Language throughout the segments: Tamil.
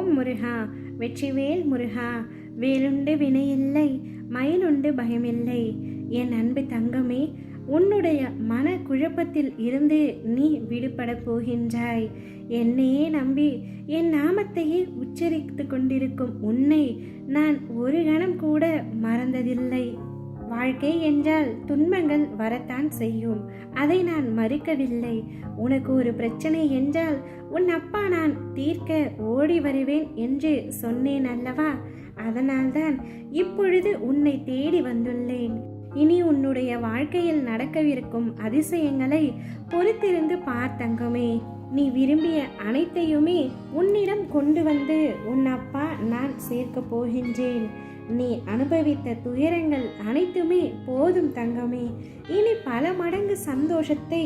ஓம் முருகா, வெற்றிவேல் முருகா. வேலுண்டு வினையில்லை, மயிலுண்டு பயமில்லை. என் அன்பு தங்கமே, உன்னுடைய மன குழப்பத்தில் இருந்து நீ விடுபட போகின்றாய். என்னையே நம்பி என் நாமத்தையே உச்சரித்து கொண்டிருக்கும் உன்னை நான் ஒரு கணம் கூட மறந்ததில்லை. வாழ்க்கை என்றால் துன்பங்கள் வரத்தான் செய்யும், அதை நான் மறுக்கவில்லை. உனக்கு ஒரு பிரச்சனை என்றால் உன் அப்பா நான் தீர்க்க ஓடி வருவேன் என்று சொன்னேன் அல்லவா? அதனால்தான் இப்பொழுது உன்னை தேடி வந்துள்ளேன். இனி உன்னுடைய வாழ்க்கையில் நடக்கவிருக்கும் அதிசயங்களை பொறுத்திருந்து பார் தங்கமே. நீ விரும்பிய அனைத்தையுமே உன்னிடம் கொண்டு வந்து உன் அப்பா நான் சேர்க்க போகின்றேன். நீ அனுபவித்த துயரங்கள் அனைத்துமே போதும் தங்கமே. இனி பல மடங்கு சந்தோஷத்தை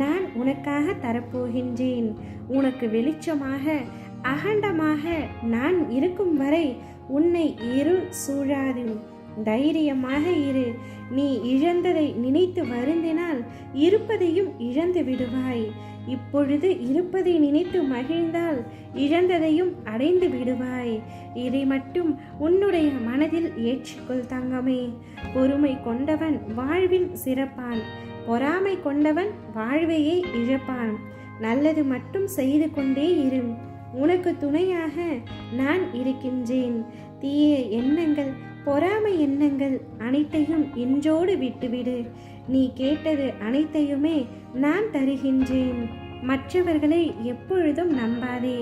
நான் உனக்காக தரப்போகின்றேன். உனக்கு வெளிச்சமாக அகண்டமாக நான் இருக்கும் வரை உன்னை இருள் சூழாது. தைரியமாக இரு. நீ இழந்ததை நினைத்து வருந்தினால் இருப்பதையும் இழந்து விடுவாய். இப்பொழுது இருப்பதை நினைத்து மகிழ்ந்தால் இழந்ததையும் அடைந்து விடுவாய். இதை மட்டும் உன்னுடைய மனதில் ஏற்றுக்கொள் தங்கமே. பொறுமை கொண்டவன் வாழ்வில் சிறப்பான், பொறாமை கொண்டவன் வாழ்வையே இழப்பான். நல்லது மட்டும் செய்து கொண்டே இரு. உனக்கு துணையாக நான் இருக்கின்றேன். தீய எண்ணங்கள், பொறாமை எண்ணங்கள் அனைத்தையும் இன்றோடு விட்டுவிடு. நீ கேட்டது அனைத்தையுமே நான் தருகின்றேன். மற்றவர்களை எப்பொழுதும் நம்பாதே.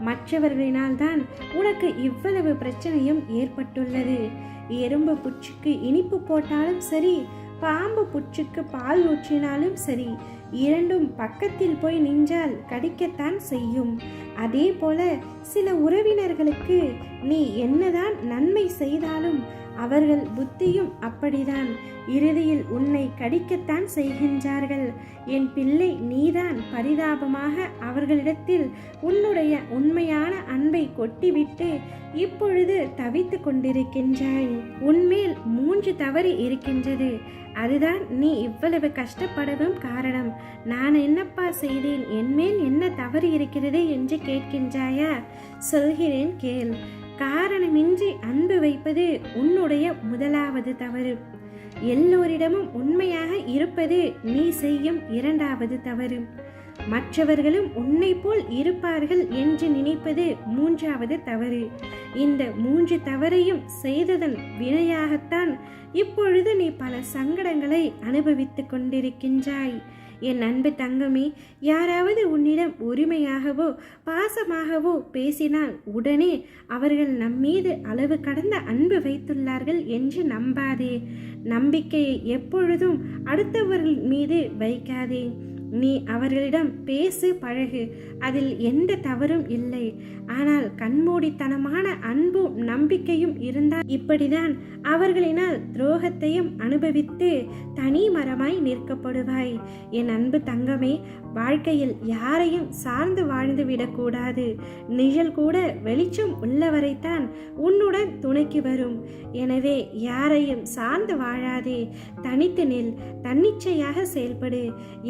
மற்றவர்களினால் தான் உனக்கு இவ்வளவு பிரச்சனையும் ஏற்பட்டுள்ளது. எறும்பு புற்றுக்கு இனிப்பு போட்டாலும் சரி, பாம்பு புற்றுக்கு பால் ஊற்றினாலும் சரி, இரண்டும் பக்கத்தில் போய் நின்றால் கடிக்கத்தான் செய்யும். அதே போல சில உறவினர்களுக்கு நீ என்னதான் நன்மை செய்தாலும் அவர்கள் புத்தியும் அப்படிதான். இறுதியில் உன்னை கடிக்கத்தான் செய்கின்றார்கள். என் பிள்ளை, நீதான் பரிதாபமாக அவர்களிடத்தில் உன்னுடைய உண்மையான அன்பை கொட்டிவிட்டு இப்பொழுது தவித்து கொண்டிருக்கின்றாய். உன்மேல் 3 தவறு இருக்கின்றது. அதுதான் நீ இவ்வளவு கஷ்டப்படவும் காரணம். நான் என்னப்பா செய்தேன், என்மேல் என்ன தவறு இருக்கிறது என்று கேட்கின்றாயா? சொல்கிறேன் கேள். காரணமின்றி அன்பு வைப்பது உன்னுடைய முதலாவது தவறு. எல்லோரிடமும் உண்மையாக இருப்பது நீ செய்யும் 2வது தவறு. மற்றவர்களும் உன்னை போல் இருப்பார்கள் என்று நினைப்பது 3வது தவறு. இந்த 3 தவறையும் செய்ததன் வினையாகத்தான் இப்பொழுது நீ பல சங்கடங்களை அனுபவித்துக் கொண்டிருக்கின்றாய். என் அன்பு தங்கமே, யாராவது உன்னிடம் உரிமையாகவோ பாசமாகவோ பேசினால் உடனே அவர்கள் நம்மீது அளவு கடந்த அன்பு வைத்துள்ளார்கள் என்று நம்பாதே. நம்பிக்கையை எப்பொழுதும் அடுத்தவர்கள் மீது வைக்காதே. நீ அவர்களிடம் பேசு, பழகு, அதில் எந்த தவறும் இல்லை. ஆனால் கண்மூடித்தனமான அன்பும் நம்பிக்கையும் இருந்தால் இப்படிதான் அவர்களினால் துரோகத்தையும் அனுபவித்து தனி மரமாய் நிற்கப்படுவாய். என் அன்பு தங்கமே, வாழ்க்கையில் யாரையும் சார்ந்து வாழ்ந்து விடக்கூடாது. நிழல் கூட வெளிச்சம் உள்ளவரைத்தான் உன்னுடன் துணைக்கு வரும். எனவே யாரையும் சார்ந்து வாழாதே. தனித்து நில், தன்னிச்சையாக செயல்படு.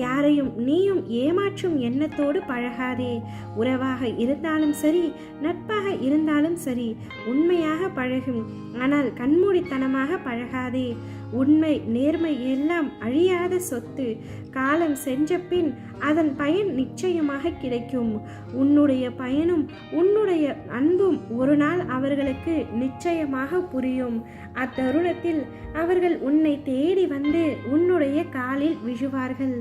யாரையும் நீயும் ஏமாற்றும் எண்ணத்தோடு பழகாதே. உறவாக இருந்தாலும் சரி, நட்பாக இருந்தாலும் சரி, உண்மையாக பழகும். ஆனால் கண்மூடித்தனமாக பழகாதே. உண்மை, நேர்மை எல்லாம் அழியாத சொத்து. காலம் சென்ற பின் அதன் பயன் நிச்சயமாக கிடைக்கும். உன்னுடைய பயனும் உன்னுடைய அன்பும் ஒரு நாள் அவர்களுக்கு நிச்சயமாக புரியும். அத்தருணத்தில் அவர்கள் உன்னை தேடி வந்து உன்னுடைய காலில் விழுவார்கள்.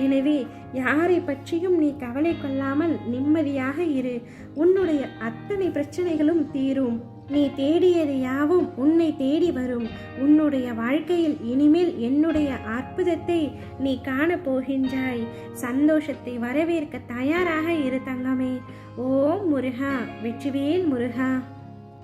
எனவே யாரை பற்றியும் நீ கவலை கொள்ளாமல் நிம்மதியாக இரு. உன்னுடைய அத்தனை பிரச்சனைகளும் தீரும். நீ தேடியது யாவும் உன்னை தேடி வரும். உன்னுடைய வாழ்க்கையில் இனிமேல் என்னுடைய அற்புதத்தை நீ காணப்போகின்றாய். சந்தோஷத்தை வரவேற்க தயாராக இரு தங்கமே. ஓம் முருகா, வெற்றிவேல் முருகா.